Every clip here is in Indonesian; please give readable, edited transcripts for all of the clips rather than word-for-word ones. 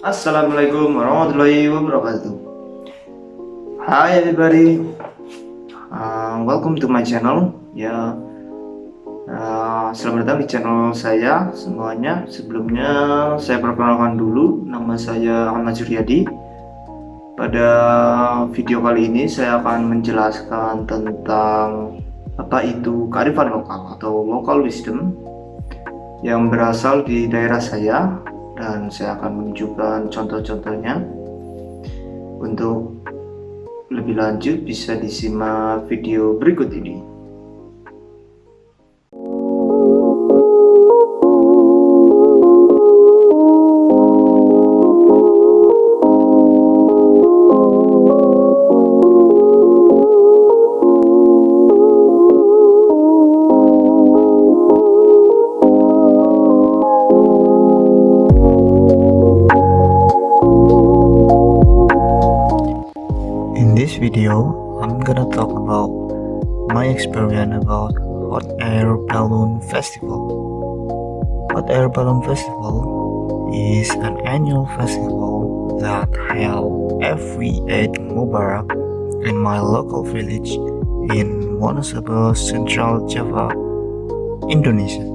Assalamualaikum warahmatullahi wabarakatuh. Hi everybody, welcome to my channel. Selamat datang di channel saya semuanya. Sebelumnya saya perkenalkan dulu, nama saya Ahmad Suryadi. Pada video kali ini saya akan menjelaskan tentang apa itu kearifan lokal atau local wisdom yang berasal di daerah saya, dan saya akan menunjukkan contoh-contohnya. Untuk lebih lanjut bisa disimak video berikut ini. In this video, I'm gonna talk about my experience about Hot Air Balloon Festival. Hot Air Balloon Festival is an annual festival that held every Eid Mubarak in my local village in Wonosobo, Central Java, Indonesia.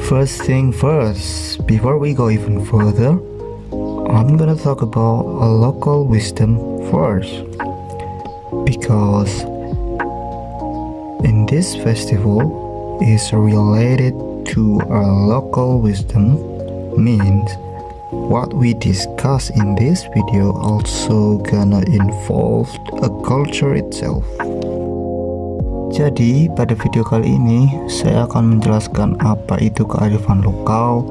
First thing first, before we go even further, I'm gonna talk about a local wisdom first, because in this festival is related to a local wisdom, means what we discuss in this video also gonna involve a culture itself. Jadi pada video kali ini saya akan menjelaskan apa itu kearifan lokal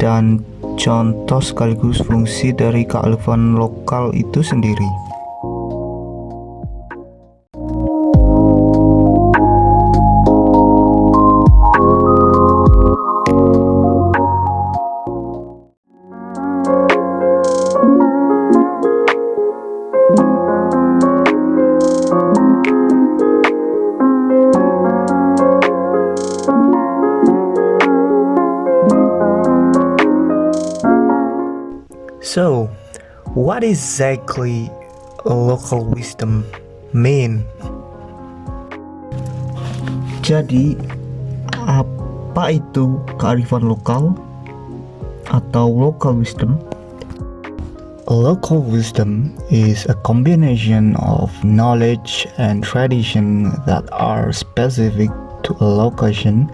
dan contoh sekaligus fungsi dari kearifan lokal itu sendiri. So, what exactly local wisdom mean? Jadi, apa itu kearifan lokal atau local wisdom? Local wisdom is a combination of knowledge and tradition that are specific to a location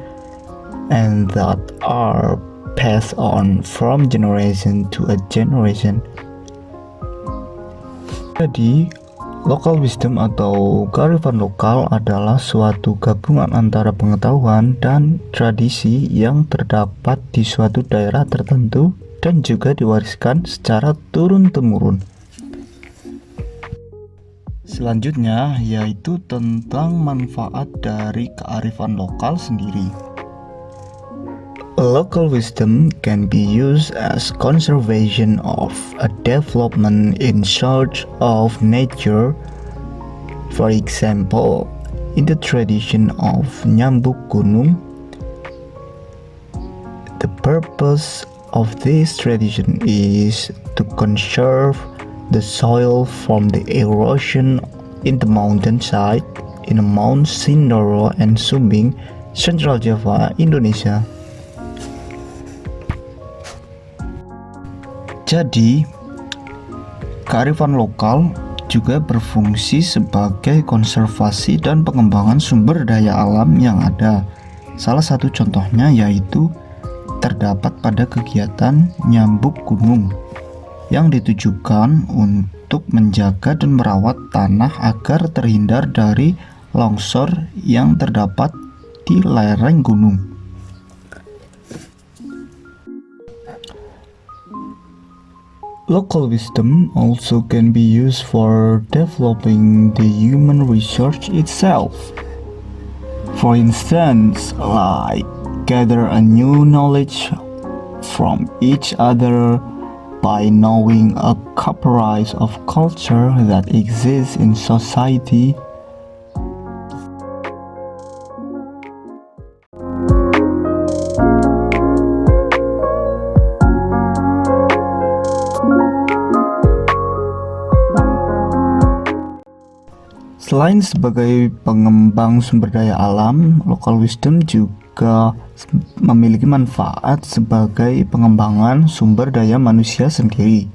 and that are passed on from generation to a generation. Jadi, local wisdom atau kearifan lokal adalah suatu gabungan antara pengetahuan dan tradisi yang terdapat di suatu daerah tertentu dan juga diwariskan secara turun-temurun. Selanjutnya yaitu tentang manfaat dari kearifan lokal sendiri. Local wisdom can be used as conservation of a development in search of nature. For example, in the tradition of nyambuk gunung, the purpose of this tradition is to conserve the soil from the erosion in the mountainside in Mount Sindoro and Sumbing, Central Java, Indonesia. Jadi, kearifan lokal juga berfungsi sebagai konservasi dan pengembangan sumber daya alam yang ada. Salah satu contohnya yaitu terdapat pada kegiatan nyambuk gunung yang ditujukan untuk menjaga dan merawat tanah agar terhindar dari longsor yang terdapat di lereng gunung. Local wisdom also can be used for developing the human research itself. For instance, like gather a new knowledge from each other by knowing a categories of culture that exists in society. Selain sebagai pengembang sumber daya alam, local wisdom juga memiliki manfaat sebagai pengembangan sumber daya manusia sendiri,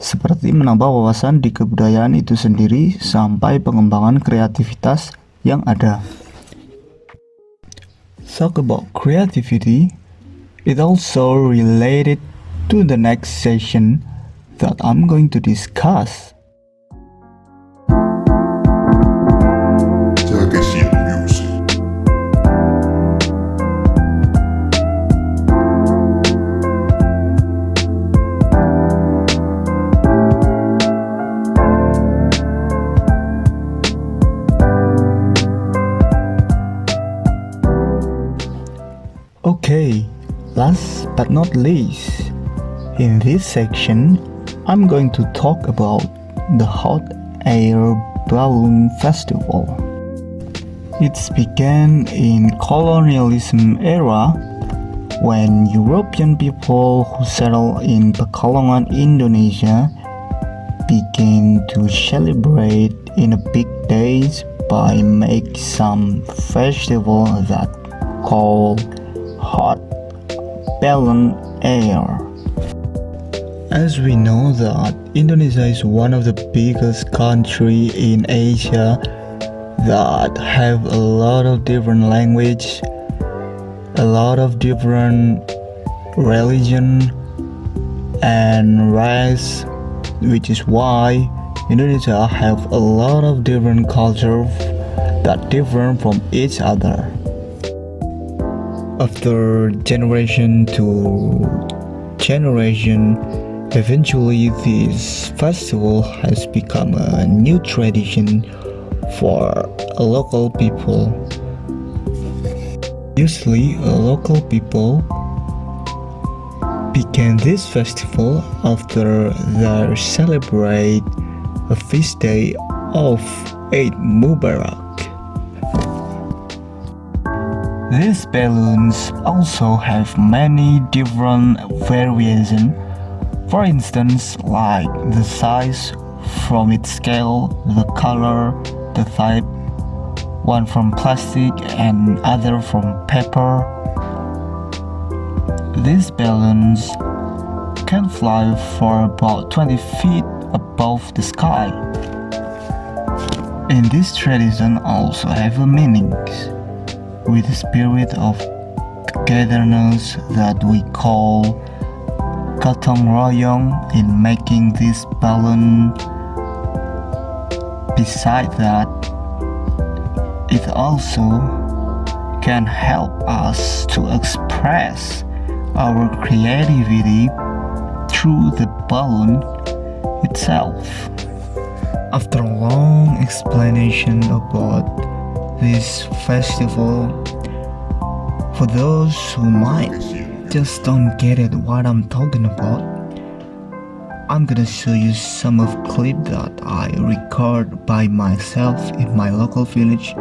seperti menambah wawasan di kebudayaan itu sendiri sampai pengembangan kreativitas yang ada. Talk about creativity, it also related to the next session that I'm going to discuss. Jackesion music. Okay, last but not least, in this section, I'm going to talk about the Hot Air Balloon Festival. It began in colonialism era when European people who settled in Pekalongan, Indonesia began to celebrate in a big days by make some festival that called Hot Balloon Air. As we know that Indonesia is one of the biggest country in Asia that have a lot of different language, a lot of different religion and race, which is why Indonesia have a lot of different culture that different from each other. After generation to generation, eventually this festival has become a new tradition for local people. Usually, local people began this festival after they celebrate a feast day of Eid Mubarak. These balloons also have many different variations. For instance, like the size, from its scale, the color, the type, one from plastic and other from paper. These balloons can fly for about 20 feet above the sky. And this tradition also have a meaning, with the spirit of togetherness that we call gotong royong in making this balloon. Besides that, it also can help us to express our creativity through the balloon itself. After a long explanation about this festival, for those who might just don't get it what I'm talking about, I'm gonna show you some of clip that I record by myself in my local village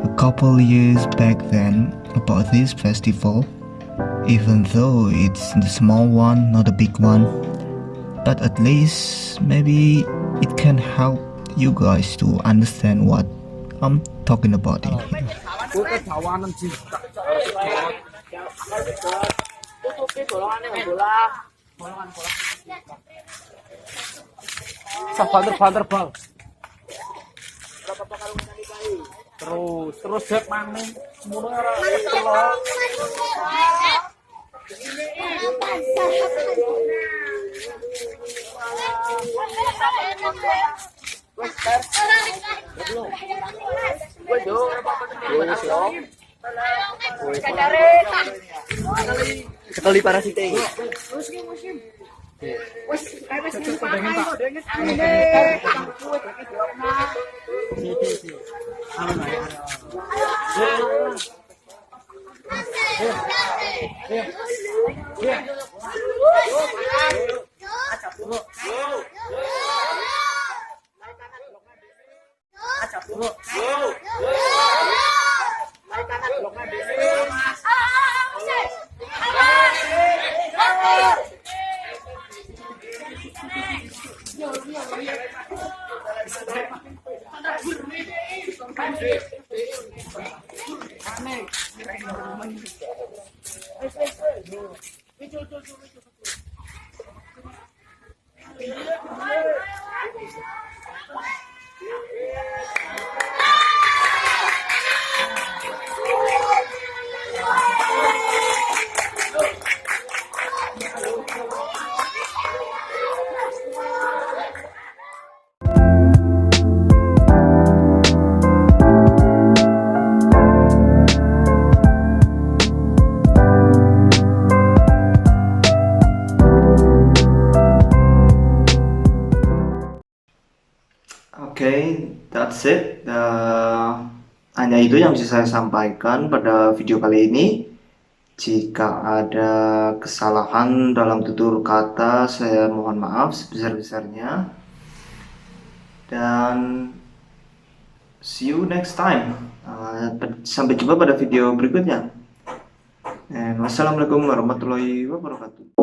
a couple years back then about this festival, even though it's the small one, not a big one, but at least maybe it can help you guys to understand what I'm talking about in here. Terbang. Terus jet maning semuanya ora keteli parasite. Oke, that's it. Hanya itu yang bisa saya sampaikan pada video kali ini. Jika ada kesalahan dalam tutur kata, saya mohon maaf sebesar-besarnya. Dan see you next time. Sampai jumpa pada video berikutnya. And wassalamualaikum warahmatullahi wabarakatuh.